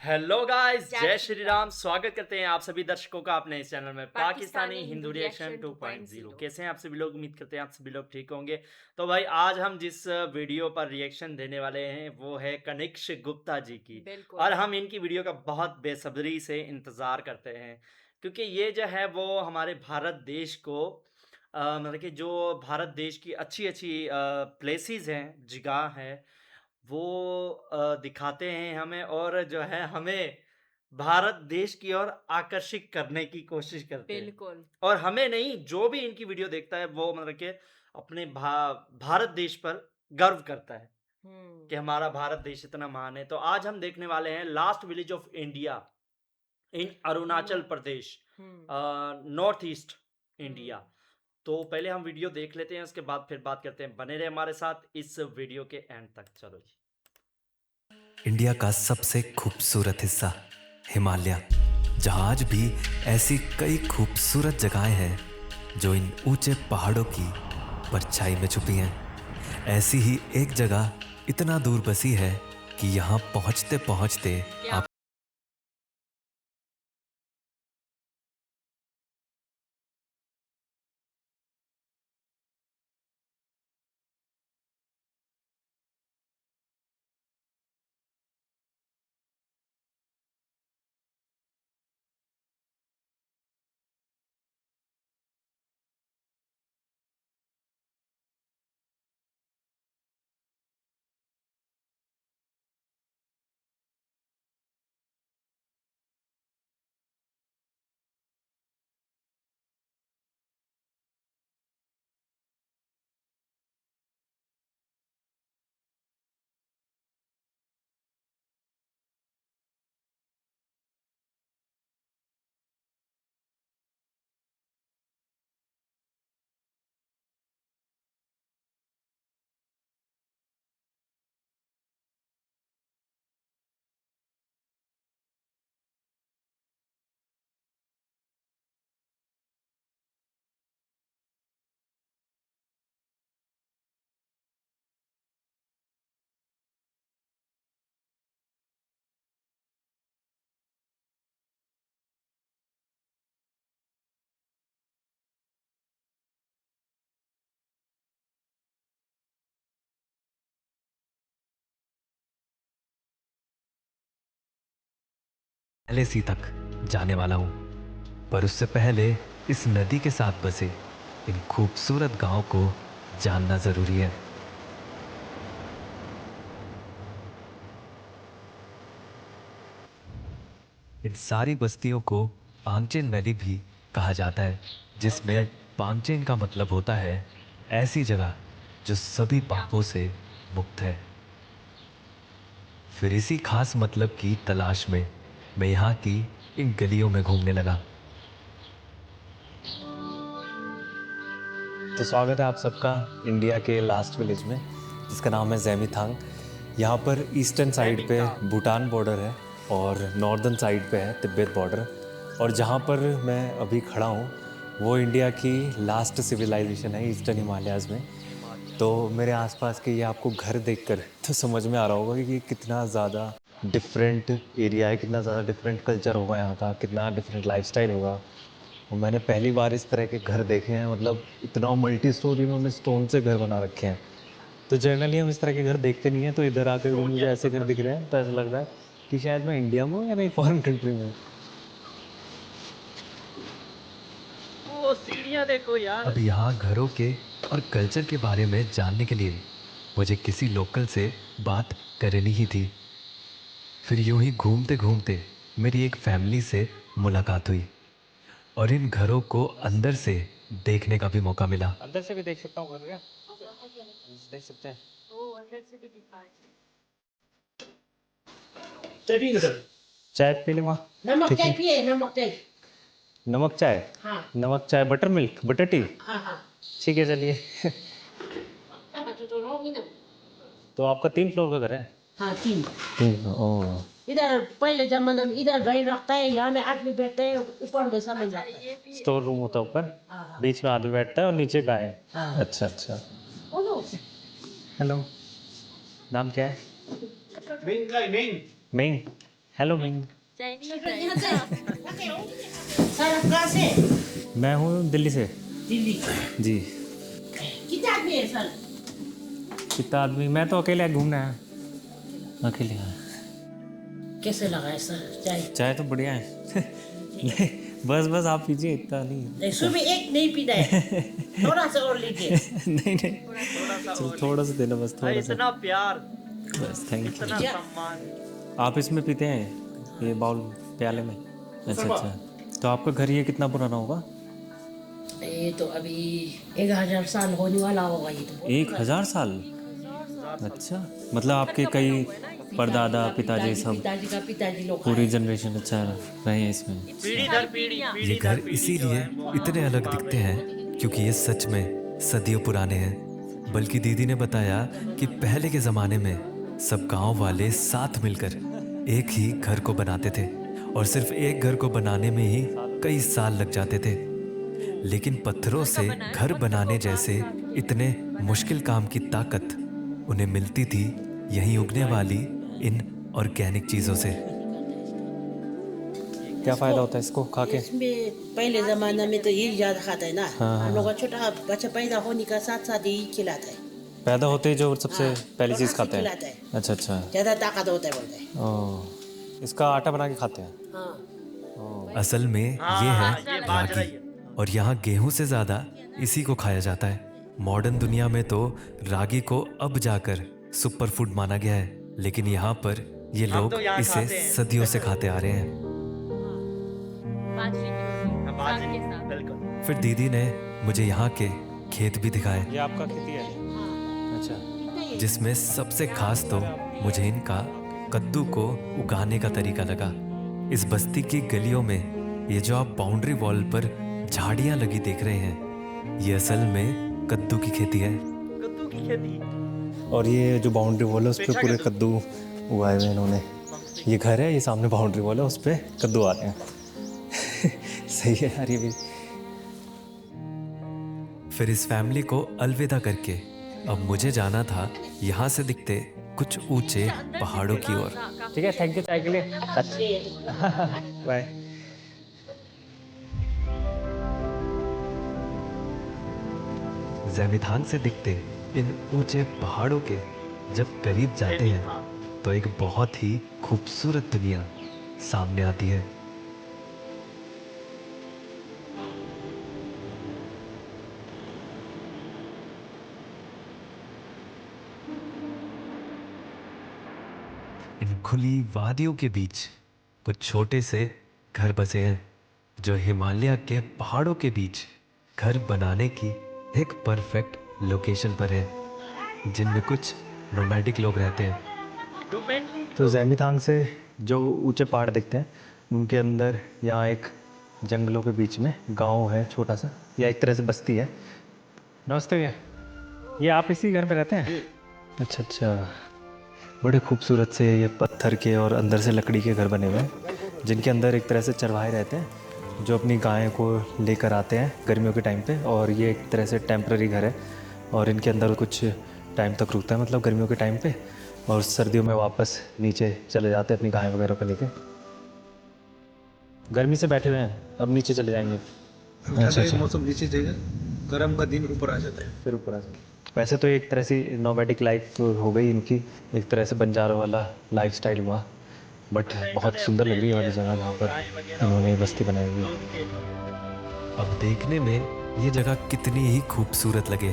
Hello guys, जय जय श्री श्री राम। राम। स्वागत करते हैं आप सभी दर्शकों का अपने इस चैनल में पाकिस्तानी पाकिस्तानी हिंदू हिंदू रिएक्शन रिएक्शन 2.0। 2.0। कैसे हैं आप सभी लोग? उम्मीद करते हैं आप सभी लोग ठीक होंगे। तो भाई आज हम जिस वीडियो पर रिएक्शन देने वाले हैं वो है कनिष्क गुप्ता जी की। बिल्कुल। और हम इनकी वीडियो का बहुत बेसब्री से इंतज़ार करते हैं क्योंकि ये जो है वो हमारे भारत देश को मतलब कि जो भारत देश की अच्छी-अच्छी प्लेसेस हैं, जगह हैं, वो दिखाते हैं हमें और जो है हमें भारत देश की ओर आकर्षित करने की कोशिश करते हैं। बिल्कुल। और हमें नहीं, जो भी इनकी वीडियो देखता है वो मतलब कि अपने भारत देश पर गर्व करता है हुँ, कि हमारा भारत देश इतना महान है। तो आज हम देखने वाले हैं last village of India in Arunachal नो प्रदेश, हुँ, नॉर्थ ईस्ट इंडिया। हुँ। तो पहले हम वीडियो देख लेते हैं, उसके बाद फिर बात करते हैं। बने रहे हमारे साथ इस वीडियो के एंड तक। चलो जी। इंडिया का सबसे खूबसूरत हिस्सा हिमालय, जहाँ आज भी ऐसी कई खूबसूरत जगहें हैं जो इन ऊंचे पहाड़ों की परछाई में छुपी हैं। ऐसी ही एक जगह इतना दूर बसी है कि यहाँ पहुँचते पहुँचते क्या आप पहले सी तक जाने वाला हूँ, पर उससे पहले इस नदी के साथ बसे इन खूबसूरत गांव को जानना जरूरी है। इन सारी बस्तियों को पांगचेन वैली भी कहा जाता है, जिसमें पांगचेन का मतलब होता है ऐसी जगह जो सभी पापों से मुक्त है। फिर इसी खास मतलब की तलाश में मैं यहाँ की इन गलियों में घूमने लगा। तो स्वागत है आप सबका इंडिया के लास्ट विलेज में, जिसका नाम है ज़ैमीथांग। यहाँ पर ईस्टर्न साइड पे भूटान बॉर्डर है और नॉर्दर्न साइड पे है तिब्बत बॉर्डर। और जहाँ पर मैं अभी खड़ा हूँ वो इंडिया की लास्ट सिविलाइजेशन है ईस्टर्न हिमालयाज़ में। तो मेरे आसपास के ये आपको घर देखकर तो समझ में आ रहा होगा कि कितना ज़्यादा डिफरेंट एरिया है, कितना ज़्यादा डिफरेंट कल्चर होगा यहाँ का, कितना डिफरेंट लाइफस्टाइल होगा। और मैंने पहली बार इस तरह के घर देखे हैं, मतलब इतना मल्टी स्टोरी में उन्होंने स्टोन से घर बना रखे हैं। तो जनरली हम इस तरह के घर देखते नहीं हैं, तो इधर आकर मुझे ऐसे घर दिख रहे हैं तो ऐसा लग रहा है कि शायद मैं इंडिया में हूँ या कहीं फॉरेन कंट्री में हूँ। वो सीढ़ियाँ देखो यार। अब यहाँ घरों के और कल्चर के बारे में जानने के लिए मुझे किसी लोकल से बात करनी ही थी। फिर यूं ही घूमते घूमते मेरी एक फैमिली से मुलाकात हुई और इन घरों को अंदर से देखने का भी मौका मिला। अंदर से भी देख सकता हूँ घर क्या? देख सकते हैं। चाय पी लें वहाँ? नमक ठीक चाय है। पिए नमक चाय। नमक चाय? हाँ नमक चाय, बटर मिल्क, बटर टी? हाँ हाँ। ठीक है, चलिए। तो रोगी ना। तो आपका 3 फ्लोर का घर है? हाँ तीन। 3, ओह! इधर पहले जमाने में इधर गाड़ी रखता है, यहाँ में आदमी बैठते हैं, ऊपर में सामान जाता है। स्टोर रूम होता है ऊपर, हाँ बीच में आदमी बैठता है और नीचे गाय। हाँ। अच्छा, अच्छा। बोलो। हेलो, नाम क्या है? Ming Meng? Hello Ming. Sir आप कहाँ से? मैं हूँ दिल्ली से। दिल्ली। जी। कितने आदमी है सर? कितना आदमी? मैं तो अकेले घूमना है, अकेले आया। कैसे लगा है सर चाय? चाय तो बढ़िया है। नहीं, बस बस आप पीजिए, इतना नहीं। नहीं, सुबह एक नहीं पीना है, थोड़ा सा और लीजिए। नहीं नहीं, थोड़ा सा चलो और थोड़ा सा देना, बस भाई, थोड़ा सा। इतना प्यार, बस थैंक यू। इतना सम्मान। आप इसमें पीते हैं ये बाउल प्याले में? अच्छा अच्छा। तो आपका घर ये कितना पुराना होगा? ये तो अभी 1000 साल होने वाला होगा ये तो। 1000 साल? अच्छा, मतलब आपके कई परदादा पिताजी सब पिताजी का पिताजी लोग पूरी जनरेशन अच्छा रहे हैं इसमें। पीढ़ी दर पीढ़ी, ये पीढ़ी घर दर पीढ़ी जो इसीलिए है वो इतने हाँ, अलग पाल दिखते रहे हैं क्योंकि ये सच में सदियों पुराने हैं। बल्कि दीदी ने बताया कि पहले के ज़माने में सब गांव वाले साथ मिलकर एक ही घर को बनाते थे और सिर्फ एक घर को बनाने में ही कई साल लग जाते थे। लेकिन पत्थरों से घर बनाने जैसे इतने मुश्किल काम की ताकत उन्हें मिलती थी यहीं उगने वाली इन ऑर्गेनिक चीज़ों से। क्या फ़ायदा होता है इसको खा के? इसमें पहले जमाना में तो यही ज्यादा खाता है ना। हाँ। हम लोग का छोटा बच्चा पैदा होने का साथ साथ यही खिलाता है। पैदा होते ही जो सबसे हाँ, पहली चीज़ थोड़ा सा खाते हैं? खिलाता है। अच्छा अच्छा। ज्यादा ताकत होता है बोलते हैं। ओह, इसका आटा बना के खाते हैं? हाँ। असल में ये हाँ, है ये बाजरा ही रागी है। और यहाँ गेहूं से ज़्यादा इसी को खाया जाता है। मॉडर्न दुनिया में तो रागी को अब जाकर सुपर फूड माना गया है, लेकिन यहाँ पर ये हम लोग तो यहाँ इसे खाते हैं। सदियों से खाते आ रहे हैं। बाजरे, बिल्कुल। फिर दीदी ने मुझे यहाँ के खेत भी दिखाए, ये आपका खेती है? अच्छा। जिसमें सबसे खास तो मुझे इनका कद्दू को उगाने का तरीका लगा। इस बस्ती की गलियों में ये जो आप बाउंड्री वॉल पर झाड़ियां लगी देख रहे हैं, ये असल में कद्दू की खेती है। कद्दू की खेती। और ये जो बाउंड्री वॉल है उस पर पेठा पूरे कद्दू। कद्दू उगाए हुए हैं इन्होंने। ये घर है, ये सामने बाउंड्री वॉल है, उस पर कद्दू आ रहे हैं। सही है यार ये भी। फिर इस फैमिली को अलविदा करके अब मुझे जाना था यहाँ से दिखते कुछ ऊंचे पहाड़ों की ओर। ठीक है, थैंक यू चाय के लिए। बाय। जैमिथांग से दिखते इन ऊंचे पहाड़ों के जब करीब जाते हैं तो एक बहुत ही खूबसूरत दुनिया सामने आती है। इन खुली वादियों के बीच कुछ छोटे से घर बसे हैं जो हिमालय के पहाड़ों के बीच घर बनाने की एक परफेक्ट लोकेशन पर है, जिनमें कुछ रोमांटिक लोग रहते हैं। तो जैमिथांग से जो ऊंचे पहाड़ दिखते हैं उनके अंदर यहाँ एक जंगलों के बीच में गांव है छोटा सा, या एक तरह से बस्ती है। नमस्ते भैया, ये आप इसी घर पे रहते हैं? अच्छा अच्छा। बड़े खूबसूरत से ये पत्थर के और अंदर से लकड़ी के घर बने हुए हैं, जिनके अंदर एक तरह से चरवाहे रहते हैं जो अपनी गायें को लेकर आते हैं गर्मियों के टाइम पे। और ये एक तरह से टेम्पररी घर है और इनके अंदर कुछ टाइम तक रुकता है, मतलब गर्मियों के टाइम पे, और सर्दियों में वापस नीचे चले जाते हैं अपनी गायें वगैरह को लेके। गर्मी से बैठे हुए हैं, अब नीचे चले जाएंगे। अच्छा अच्छा। मौसम नीचे जाएगा, गर्म का दिन ऊपर आ जाता है। फिर ऊपर आ जाए। वैसे तो एक तरह से नोमैडिक लाइफ हो गई इनकी, एक तरह से बंजारों वाला लाइफस्टाइल हुआ, बट बहुत सुंदर लग रही है वाली जगह जहाँ पर इन्होंने बस्ती बनाई हुई है। अब देखने में ये जगह कितनी ही खूबसूरत लगे,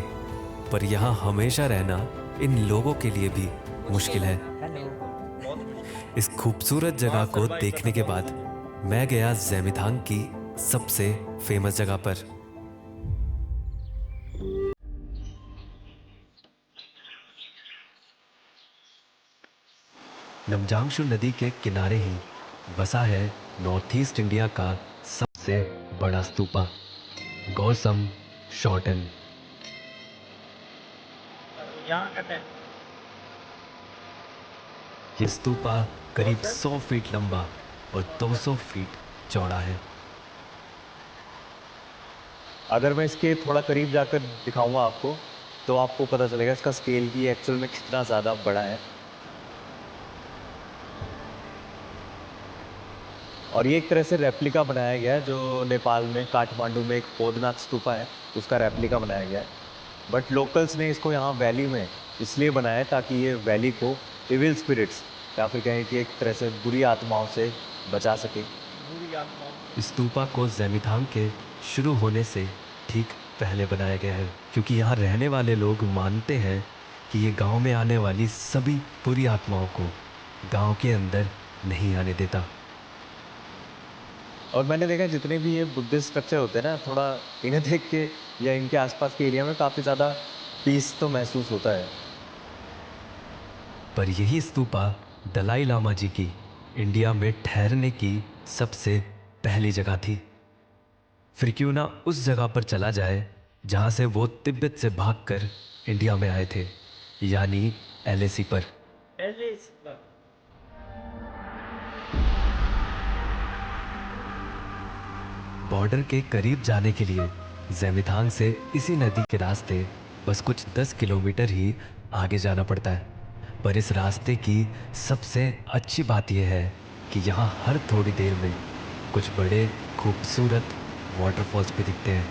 पर यहाँ हमेशा रहना इन लोगों के लिए भी मुश्किल है। इस खूबसूरत जगह को देखने के बाद मैं गया जैमिथांग की सबसे फेमस जगह पर। नमजांगशु नदी के किनारे ही बसा है नॉर्थ ईस्ट इंडिया का सबसे बड़ा स्तूपा, गौसम शॉर्टन। यहाँ कहते हैं ये स्तूपा करीब 100 फीट लंबा और 200 फीट चौड़ा है। अगर मैं इसके थोड़ा करीब जाकर दिखाऊंगा आपको तो आपको पता चलेगा इसका स्केल भी एक्चुअल में कितना ज़्यादा बड़ा है। और ये एक तरह से रेप्लिका बनाया गया है, जो नेपाल में काठमांडू में एक बोधनाथ स्तूपा है, उसका रेप्लिका बनाया गया है। बट लोकल्स ने इसको यहाँ वैली में इसलिए बनाया है ताकि ये वैली को इविल स्पिरिट्स या फिर कहें कि एक तरह से बुरी आत्माओं से बचा सके। स्तूपा को ज़ेमिथांग के शुरू होने से ठीक पहले बनाया गया है, क्योंकि यहाँ रहने वाले लोग मानते हैं कि ये गांव में आने वाली सभी बुरी आत्माओं को गांव के अंदर नहीं आने देता। और मैंने देखा जितने भी ये बुद्धिस्ट स्ट्रक्चर होते हैं ना, थोड़ा इन्हें देख के या इनके आसपास के एरिया में काफ़ी ज़्यादा पीस तो महसूस होता है। पर यही स्तूपा दलाई लामा जी की इंडिया में ठहरने की सबसे पहली जगह थी। फिर क्यों ना उस जगह पर चला जाए जहाँ से वो तिब्बत से भागकर इंडिया में आए थे, यानी एलएसी पर। बॉर्डर के करीब जाने के लिए ज़ेमिथांग से इसी नदी के रास्ते बस कुछ 10 किलोमीटर ही आगे जाना पड़ता है। पर इस रास्ते की सबसे अच्छी बात यह है कि यहाँ हर थोड़ी देर में कुछ बड़े खूबसूरत वाटरफॉल्स भी दिखते हैं,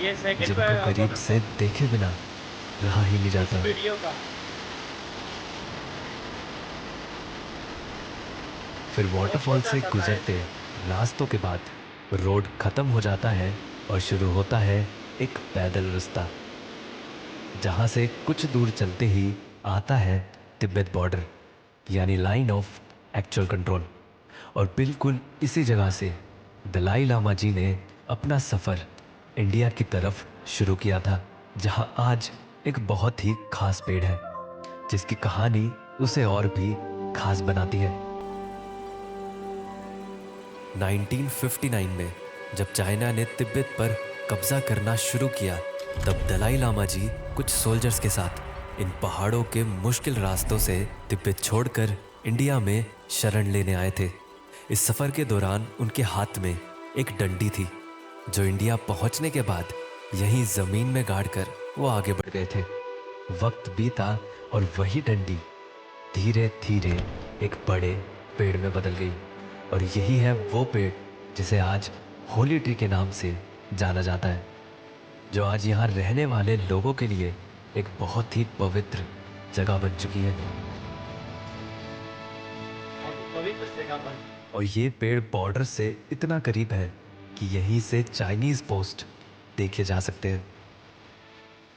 ये सेकंड जिनको करीब से देखे बिना रहा ही नहीं जाता। वीडियो का फिर वाटरफॉल से गुजरते रास्तों के बाद रोड खत्म हो जाता है और शुरू होता है एक पैदल रास्ता, जहाँ से कुछ दूर चलते ही आता है तिब्बत बॉर्डर, यानी लाइन ऑफ एक्चुअल कंट्रोल। और बिल्कुल इसी जगह से दलाई लामा जी ने अपना सफ़र इंडिया की तरफ शुरू किया था, जहाँ आज एक बहुत ही खास पेड़ है जिसकी कहानी उसे और भी खास बनाती है। 1959 में जब चाइना ने तिब्बत पर कब्जा करना शुरू किया, तब दलाई लामा जी कुछ सोल्जर्स के साथ इन पहाड़ों के मुश्किल रास्तों से तिब्बत छोड़कर इंडिया में शरण लेने आए थे। इस सफ़र के दौरान उनके हाथ में एक डंडी थी, जो इंडिया पहुंचने के बाद यहीं ज़मीन में गाड़कर वो आगे बढ़ गए थे। वक्त बीता और वही डंडी धीरे धीरे एक बड़े पेड़ में बदल गई, और यही है वो पेड़ जिसे आज होली ट्री के नाम से जाना जाता है, जो आज यहाँ रहने वाले लोगों के लिए एक बहुत ही पवित्र जगह बन चुकी है। और ये पेड़ बॉर्डर से इतना करीब है कि यहीं से चाइनीज़ पोस्ट देखे जा सकते हैं।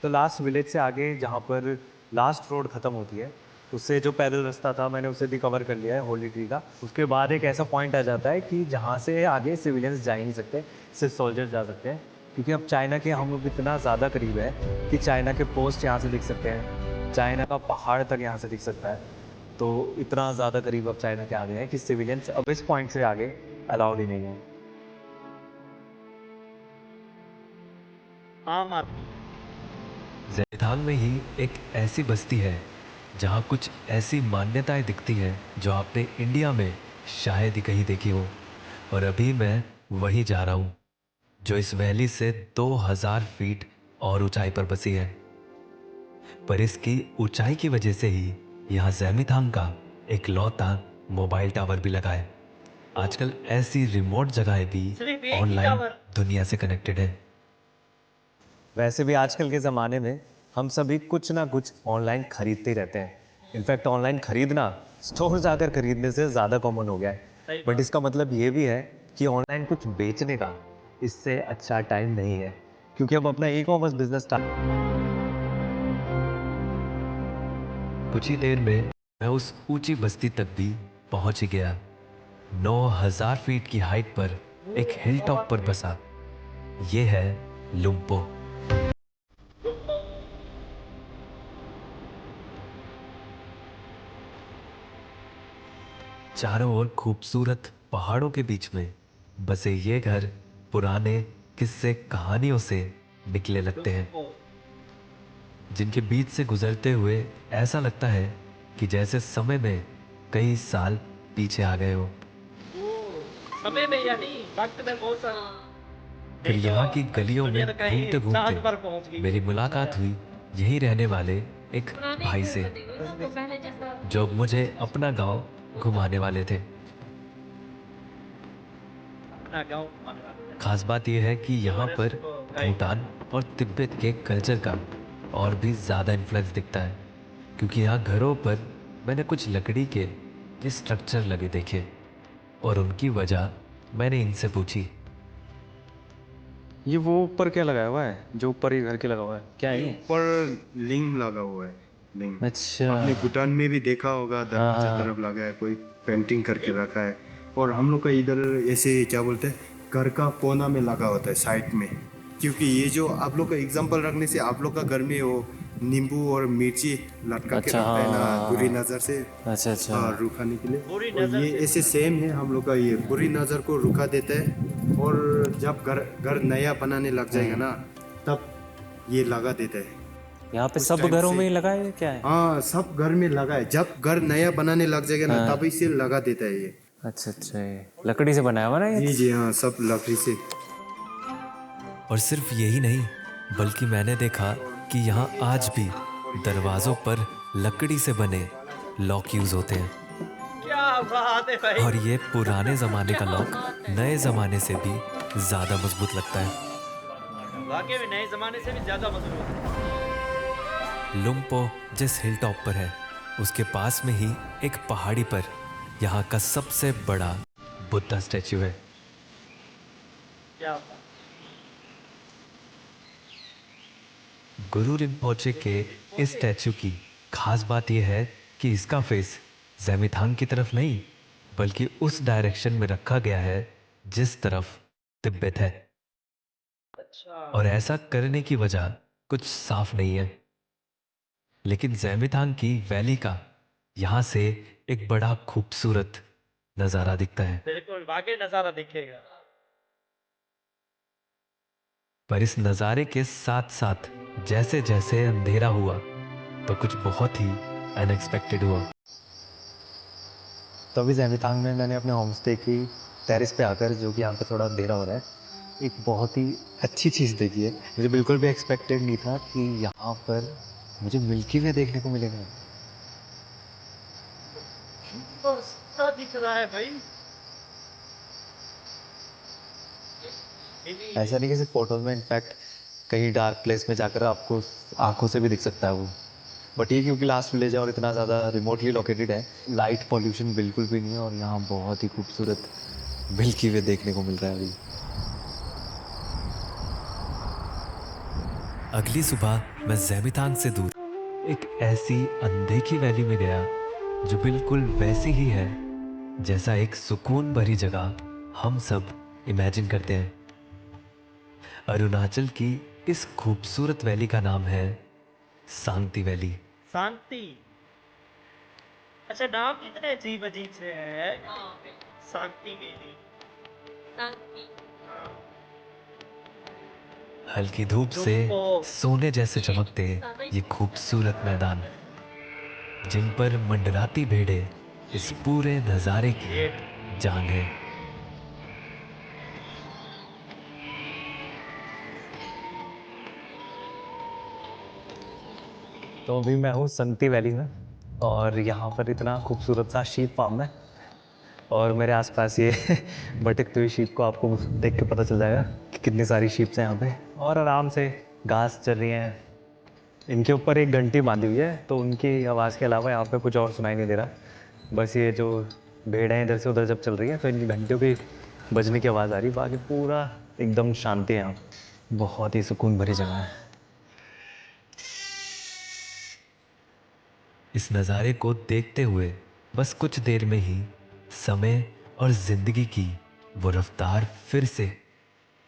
तो लास्ट विलेज से आगे जहाँ पर लास्ट रोड ख़त्म होती है, उससे जो पैदल रास्ता था मैंने उसे भी कवर कर लिया है होली ट्री का। उसके बाद एक ऐसा पॉइंट आ जाता है कि जहाँ से आगे सिविलियंस जा ही नहीं सकते, सिर्फ सोल्जर्स जा सकते हैं, क्योंकि अब चाइना के हम लोग इतना ज़्यादा करीब है कि चाइना के पोस्ट यहाँ से दिख सकते हैं, चाइना का पहाड़ तक यहाँ से दिख सकता है। तो इतना ज़्यादा करीब अब चाइना के आगे है कि सिविलियंस अब इस पॉइंट से आगे अलाउड ही नहीं है। आम आदमी ज़ेमिथांग में ही एक ऐसी बस्ती है जहाँ कुछ ऐसी मान्यताएं दिखती हैं जो आपने इंडिया में शायद ही कहीं देखी हो। और अभी मैं वहीं जा रहा हूँ, जो इस वैली से 2000 फीट और ऊंचाई पर बसी है। पर इसकी ऊंचाई की वजह से ही यहाँ ज़ेमिथांग का एक लौता मोबाइल टावर भी लगा है। आजकल ऐसी रिमोट जगहें भी सिर्फ एक ही ऑनलाइन टावर। दुनिया से कनेक्टेड है। वैसे भी आजकल के ज़माने में हम सभी कुछ ना कुछ ऑनलाइन खरीदते ही रहते हैं। इनफैक्ट ऑनलाइन खरीदना स्टोर जाकर खरीदने से ज़्यादा कॉमन हो गया है। बट इसका मतलब ये भी है कि ऑनलाइन कुछ बेचने का इससे अच्छा टाइम नहीं है, क्योंकि हम अपना ई कॉमर्स बिजनेस कुछ ही देर में मैं उस ऊंची बस्ती तक भी पहुंच ही गया। 9000 फीट की हाइट पर एक हिल टॉप पर बसा ये है लुम्पो। चारों ओर खूबसूरत पहाड़ों के बीच में बसे ये घर पुराने किस्से कहानियों से निकले लगते हैं, जिनके बीच से गुजरते हुए ऐसा लगता है कि जैसे समय में कई साल पीछे आ गए हो। समय में यानी वक्त में बहुत सारा फिर यहाँ की गलियों में घूमते चांद पर पहुंच घूमते गई। मेरी मुलाकात हुई यहीं रहने वाले एक भाई से, जो मुझे अपना गांव घुमाने वाले थे। अपना गाँव घुमाने वाले थे। खास बात यह है कि यहाँ पर भूटान और तिब्बत के कल्चर का और भी ज़्यादा इन्फ्लुएंस दिखता है, क्योंकि यहाँ घरों पर मैंने कुछ लकड़ी के ये स्ट्रक्चर लगे देखे और उनकी वजह मैंने इनसे पूछी। ये वो ऊपर क्या लगाया हुआ है जो ऊपर ही घर के लगा हुआ है, क्या है ये? ऊपर लिंग लगा हुआ है। लिंग अच्छा। आपने भूटान में भी देखा होगा, दरवाजा हाँ। तरफ लगा है, कोई पेंटिंग करके रखा है। और हम लोग का इधर ऐसे क्या बोलते हैं, घर का कोना में लगा होता है साइड में। क्योंकि ये जो आप लोग का एग्जांपल रखने से आप लोग का घर में वो नींबू और मिर्ची लटका के अच्छा, रखता है ना, हाँ। बुरी नज़र से अच्छा अच्छा। रुकाने के लिए। बुरी और नज़र ये से ऐसे सेम है हम लोग का, ये बुरी नज़र को रुका देता है। और जब घर घर नया बनाने लग जाएगा ना, तब ये लगा देता है। यहाँ पे उस सब टाइम घरों से- में ही लगा है, क्या है? हाँ, सब घर में लगा है। जब घर नया बनाने लग जाएगा ना, हाँ। तभी से लगा देता है ये। अच्छा अच्छा, ये लकड़ी से बनाया हुआ ना ये? जी जी हाँ, सब लकड़ी से। और सिर्फ यही नहीं, बल्कि मैंने देखा कि यहाँ आज भी दरवाजों पर लकड़ी से बने लॉक यूज होते हैं। क्या बात है भाई। और ये पुराने जमाने का लॉक नए जमाने से भी ज्यादा मजबूत लगता है। वाकई में नए जमाने से भी ज्यादा मजबूत है। लुम्पो जिस हिल टॉप पर है, उसके पास में ही एक पहाड़ी पर यहाँ का सबसे बड़ा बुद्धा स्टैचू है। क्या बात। गुरु रिम्पोचे के इस स्टैचू की खास बात यह है कि इसका फेस ज़ेमिथांग की तरफ नहीं, बल्कि उस डायरेक्शन में रखा गया है जिस तरफ तिब्बत है। अच्छा। और ऐसा करने की वजह कुछ साफ नहीं है, लेकिन ज़ेमिथांग की वैली का यहाँ से एक बड़ा खूबसूरत नज़ारा दिखता है। बिल्कुल वाकई नजारा दिखेगा। पर इस नज़ारे के साथ साथ जैसे जैसे अंधेरा हुआ तो कुछ बहुत ही अनएक्सपेक्टेड हुआ। तो अभी ज़ेमिथांग में मैंने अपने होम स्टे की टेरेस पे आकर, जो कि यहाँ पे थोड़ा अंधेरा हो रहा है, एक बहुत ही अच्छी चीज़ देखी है। मुझे बिल्कुल भी एक्सपेक्टेड नहीं था कि यहाँ पर मुझे मिल्की वे देखने को मिलेगा। क्या दिख रहा है भाई। ऐसा नहीं कि सिर्फ फोटोज में, इनफैक्ट कहीं डार्क प्लेस में जाकर आपको आंखों से भी दिख सकता है वो। बट ये क्योंकि लास्ट विलेज है और इतना ज़्यादा रिमोटली लोकेटेड है, लाइट पॉल्यूशन बिल्कुल भी नहीं है, और यहाँ बहुत ही खूबसूरत मिल्की वे देखने को मिल रहा है अभी। अगली सुबह मैं ज़ेमिथांग से दूर एक ऐसी अनदेखी वैली में गया जो बिल्कुल वैसी ही है जैसा एक सुकून भरी जगह हम सब इमेजिन करते हैं। अरुणाचल की इस खूबसूरत वैली का नाम है सांगती वैली। शांति। अच्छा, नाम कितने अजीब अजीब से है। शांति मेरी। हल्की धूप से सोने जैसे चमकते ये खूबसूरत मैदान, जिन पर मंडराती भेड़ें इस पूरे नज़ारे की जान है। तो अभी मैं हूँ संगती वैली में, और यहाँ पर इतना खूबसूरत सा शीप फार्म है, और मेरे आसपास ये भटकती हुई शीप को आपको देख के पता चल जाएगा कि कितनी सारी शीप्स हैं यहाँ पे, और आराम से घास चल रही हैं। इनके ऊपर एक घंटी बांधी हुई है, तो उनकी आवाज़ के अलावा यहाँ पे कुछ और सुनाई नहीं दे रहा। बस ये जो भेड़ें इधर से उधर जब चल रही हैं तो इनकी घंटियों की बजने की आवाज़ आ रही है। बाकी पूरा एकदम शांति है यहाँ, बहुत ही सुकून भरी जगह है। इस नज़ारे को देखते हुए बस कुछ देर में ही समय और जिंदगी की वो रफ्तार फिर से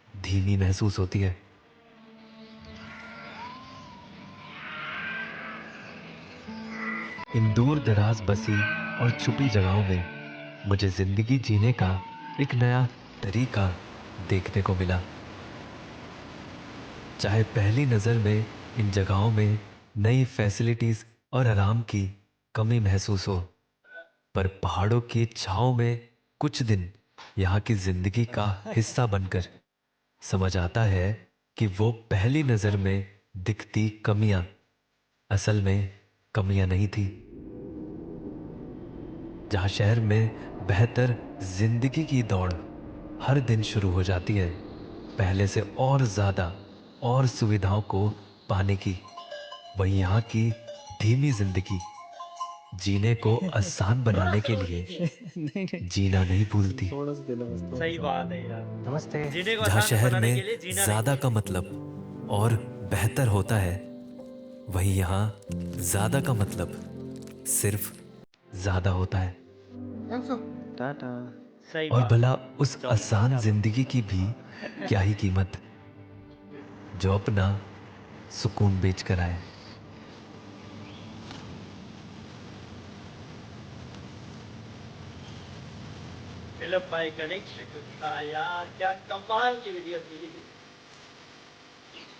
धीमी महसूस होती है। इन दूर दराज बसी और छुपी जगहों में मुझे जिंदगी जीने का एक नया तरीका देखने को मिला। चाहे पहली नज़र में इन जगहों में नई फैसिलिटीज़ और आराम की कमी महसूस हो, पर पहाड़ों की छाँव में कुछ दिन यहाँ की जिंदगी का हिस्सा बनकर समझ आता है कि वो पहली नज़र में दिखती कमियां असल में कमियां नहीं थी। जहाँ शहर में बेहतर जिंदगी की दौड़ हर दिन शुरू हो जाती है, पहले से और ज़्यादा और सुविधाओं को पाने की। वहीं यहाँ की धीमी जिंदगी जीने को आसान बनाने के लिए जीना नहीं भूलती। सही बात है यार। नमस्ते। जीने को जहाँ आसान शहर बनाने के लिए में जीना नहीं ज्यादा का भूलते। मतलब और बेहतर होता है, वहीं यहाँ ज्यादा का मतलब सिर्फ ज्यादा होता है। टाटा। सही और बात। भला उस चलो, आसान चलो। जिंदगी की भी क्या ही कीमत, जो अपना सुकून बेच कर आए। फिलिप भाई कनेक्ट यार, क्या कमाल की वीडियो थी।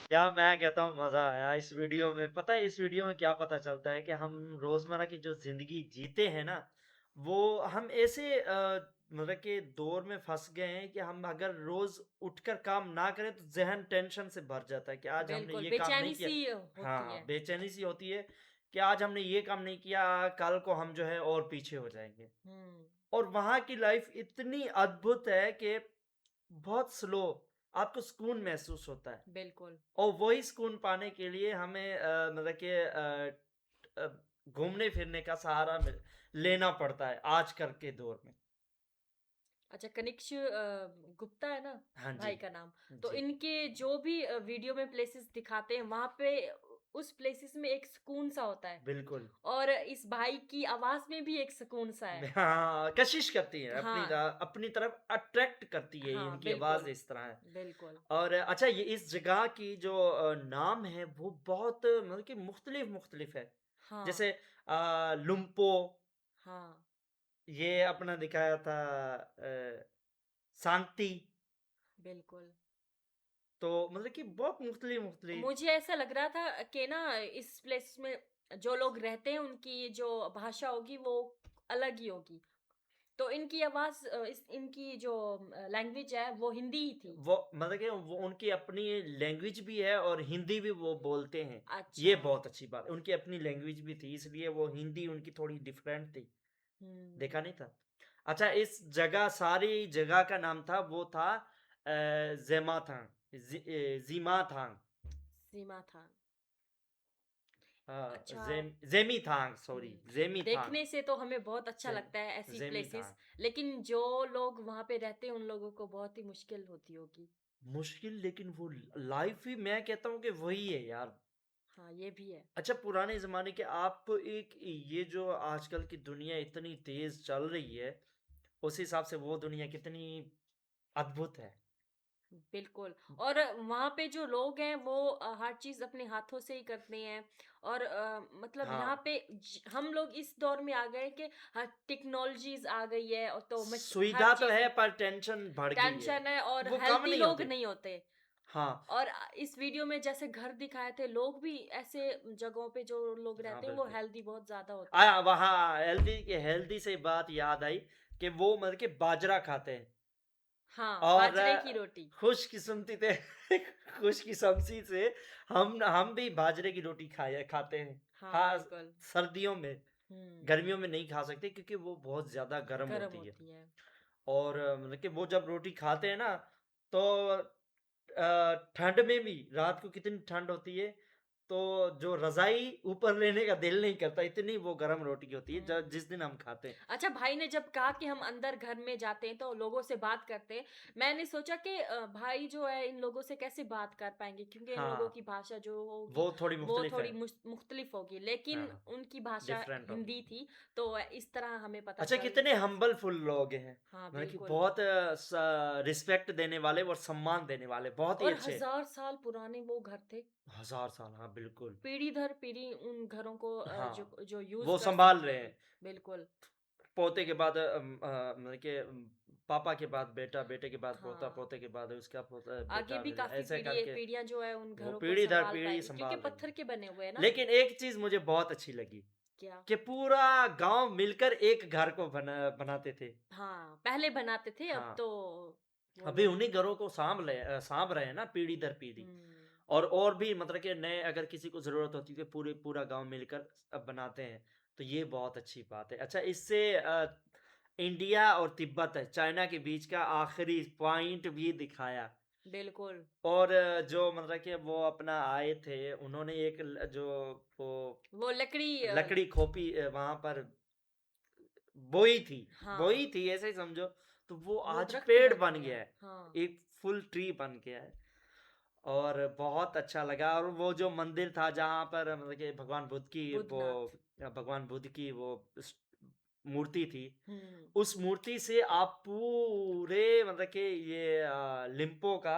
क्या मैं कहता हूँ, मजा आया इस वीडियो में। पता है इस वीडियो में क्या पता चलता है कि हम रोजमर्रा की जो जिंदगी जीते हैं ना, वो हम ऐसे मतलब के दौर में फंस गए हैं कि हम अगर रोज उठकर काम ना करें तो जहन टेंशन से भर जाता है कि आज हमने बिल्कुल ये काम नहीं बेचैनी किया। सी होती हाँ, है। बेचैनी सी होती है कि आज हमने ये काम नहीं किया, कल को हम जो है और पीछे हो जाएंगे। हम्म। और वहाँ की लाइफ इतनी अद्भुत है कि बहुत स्लो, आपको सुकून महसूस होता है। बिल्कुल। और वही सुकून पाने के लिए हमें मतलब कि घूमने फिरने का सहारा लेना पड़ता है आजकल के दौर में। अच्छा, कनिक्ष गुप्ता है ना हाँ जी। भाई का नाम। तो जी। इनके जो भी वीडियो में प्लेसेस दिखाते हैं वहां पे उस प्लेसेस में एक सुकून सा होता है। बिल्कुल। और इस भाई की आवाज में भी एक सुकून सा है। हाँ, कशिश करती है अपनी हाँ अपनी तरफ अट्रैक्ट करती है, हाँ इनकी आवाज बिल्कुल। इस तरह है। बिल्कुल। और अच्छा, ये इस जगह की जो नाम है वो बहुत मतलब कि मुख्तलिफ मुख्तलिफ है। हाँ जैसे लुम्पो, हाँ ये अपना दिखाया था शांति। बिल्कुल। तो मतलब कि बहुत मुख्तलिफ मुख्तलिफ। मुझे ऐसा लग रहा था कि ना इस प्लेस में जो लोग रहते हैं उनकी जो भाषा होगी वो अलग ही होगी। तो इनकी आवाज इनकी जो लैंग्वेज है वो हिंदी ही थी। वो मतलब कि वो उनकी अपनी लैंग्वेज भी है और हिंदी भी वो बोलते हैं। ये अच्छा। बहुत अच्छी बात है, उनकी अपनी लैंग्वेज भी थी इसलिए वो हिंदी उनकी थोड़ी डिफरेंट थी। देखा हम्म। नहीं था। अच्छा, इस जगह, सारी जगह का नाम था, वो था जेमाथांग, जीमाथांग। सीमा था। हाँ, अच्छा। जेमीथांग, सॉरी, हम्म। जेमीथांग। देखने से तो हमें बहुत अच्छा लगता है ऐसी प्लेसेस। जेमीथांग। लेकिन जो लोग वहां पे रहते हैं उन लोगों को बहुत ही मुश्किल होती होगी। मुश्किल, लेकिन वो लाइफ ही मैं कहता हूँ कि वही है यार। हाँ ये भी है। अच्छा, पुराने ज़माने के आप एक, ये जो आजकल की दुनिया इतनी तेज़ चल रही है, उस हिसाब से वो दुनिया कितनी अद्भुत है। बिल्कुल। और वहाँ पे जो लोग हैं वो हर चीज़ अपने हाथों से ही करते हैं। और मतलब हाँ, यहाँ पे हम लोग इस दौर में आ गए कि हर टेक्नोलॉजीज आ गई है और तो हर सुविधा तो चीज़ है पर टेंशन बढ़ गई है। टेंशन है और वो कम हेल्दी नहीं लोग होती। नहीं होते। हाँ, और इस वीडियो में जैसे घर दिखाए थे लोग भी ऐसे जगहों पे जो लोग हाँ, रहते हैं वो बिल्कुल। हेल्दी बहुत ज्यादा होते हैं। वहाँ हेल्दी से बात याद आई कि वो मतलब कि बाजरा खाते हैं। हाँ और बाजरे की रोटी। खुशकिस्मती थे खुशकिस्मती से हम भी बाजरे की रोटी खाते हैं। हाँ हाँ, बिल्कुल। सर्दियों में। हम्म। गर्मियों में नहीं खा सकते क्योंकि वो बहुत ज़्यादा गर्म गर्म होती है। होती है। और मतलब कि वो जब रोटी खाते हैं ना, तो ठंड में भी रात को कितनी ठंड होती है, तो जो रज़ाई ऊपर लेने का दिल नहीं करता, इतनी वो गर्म रोटी होती है हम्म। जिस दिन हम खाते हैं। अच्छा, भाई ने जब कहा कि हम अंदर घर में जाते हैं तो लोगों से बात करते हैं। मैंने सोचा कि भाई जो है इन लोगों से कैसे बात कर पाएंगे क्योंकि इन लोगों हाँ, की भाषा जो होगी वो थोड़ी वो मुख्तलिफ है। थोड़ी मुख्तलिफ होगी। लेकिन हाँ, उनकी भाषा डिफरेंट होगी। हिंदी थी। तो इस तरह हमें पता अच्छा, चल। कितने हम्बल फुल लोग हैं। हाँ मतलब कि बिल्कुल। बहुत रिस्पेक्ट देने वाले और सम्मान देने वाले, बहुत ही और अच्छे। 1000 साल पुराने वो घर थे। हजार साल, हाँ बिल्कुल। पीढ़ी दर पीढ़ी उन घरों को हाँ, जो यूज वो कर संभाल सकते रहे हैं। हैं। बिल्कुल। पोते के बाद मतलब कि पापा के बाद बेटा, बेटे के बाद पोता, हाँ पोते के बाद उसका पोता, आगे बेटा, भी काफी ऐसे करके पीढ़ियां जो है उन वो घरों को पीढ़ी दर संभाल पीढ़ी पाएंगे क्योंकि संभाल रही पत्थर है। के बने हुए हैं ना। लेकिन एक चीज मुझे बहुत अच्छी लगी क्या। कि पूरा गांव मिलकर एक घर को बनाते थे। हाँ पहले बनाते थे अब हाँ, तो वो अभी लोग। उन्हीं घरों को सांभ रहे हैं ना, पीढ़ी दर पीढ़ी। हम्म। और भी मतलब कि नए, अगर किसी को जरूरत होती है तो पूरा गांव मिलकर अब बनाते हैं। तो ये बहुत अच्छी बात है। अच्छा, इससे इंडिया और तिब्बत है, चाइना के बीच का आखिरी पॉइंट भी दिखाया। बिल्कुल। और जो मतलब कि वो अपना आए थे, उन्होंने एक जो वो वो लकड़ी लकड़ी खोपी वहां पर बोई थी, हाँ, ऐसे ही समझो। तो वो वो आज दरख्त पेड़ बन बन गया। गया है, हाँ, एक फुल ट्री बन गया है। और बहुत अच्छा लगा। और वो जो मंदिर था जहाँ पर मतलब कि बुद्धनाथ। भगवान बुद्ध की वो मूर्ति थी, हुँ। उस मूर्ति से आप पूरे मतलब कि ये लिम्पो का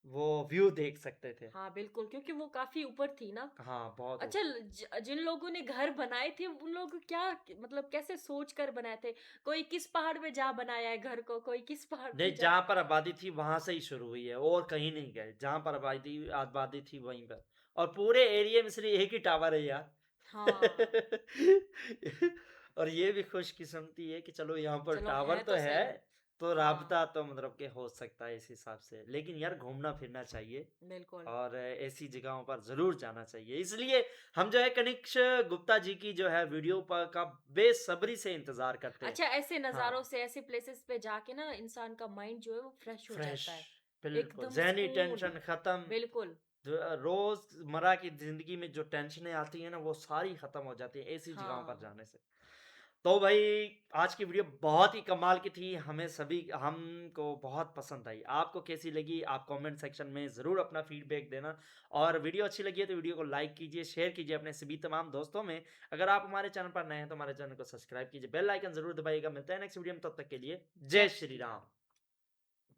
वो व्यू देख सकते थे। हाँ, बिल्कुल, क्योंकि वो काफ़ी ऊपर थी ना। हाँ, बहुत अच्छा, ऊपर। जिन लोगों ने घर बनाए थे, उन लोग क्या मतलब कैसे सोच कर बनाए थे? कोई किस पहाड़ पे जा बनाया है घर को, कोई किस पहाड़ पे नहीं, जा। जहाँ पर आबादी थी वहाँ से ही शुरू हुई है और कहीं नहीं गए। जहाँ पर आबादी थी वहीं पर। और पूरे एरिया में सिर्फ एक ही टावर है यार। हाँ, और ये भी खुशकिस्मती है कि चलो यहाँ पर चलो टावर है तो तो है, सही। तो हाँ, राब्ता तो मतलब कि हो सकता है इस हिसाब से। लेकिन यार घूमना फिरना चाहिए बिल्कुल। और ऐसी जगहों पर ज़रूर जाना चाहिए। इसलिए हम जो है कनिष्क गुप्ता जी की जो है वीडियो का बेसब्री से इंतज़ार करते हैं। अच्छा, ऐसे नज़ारों हाँ। से, ऐसे प्लेसेस पे जाके ना इंसान का माइंड जो है वो फ्रेश हो फ्रेश, जाता है। बिल्कुल, एकदम ज़हनी सुकून। टेंशन खत्म। बिल्कुल। रोज़मर्रा की ज़िंदगी में जो टेंशनें आती हैं ना, वो सारी खत्म हो जाती हैं ऐसी जगहों पर हाँ, जाने से। तो भाई, आज की वीडियो बहुत ही कमाल की थी, हमको बहुत पसंद आई। आपको कैसी लगी? आप कमेंट सेक्शन में ज़रूर अपना फीडबैक देना। और वीडियो अच्छी लगी है तो वीडियो को लाइक कीजिए, शेयर कीजिए अपने सभी तमाम दोस्तों में। अगर आप हमारे चैनल पर नए हैं तो हमारे चैनल को सब्सक्राइब कीजिए, बेल आइकन ज़रूर दबाइएगा। मिलते हैं नेक्स्ट वीडियो में, तब तक के लिए जय जय श्री श्री राम। राम।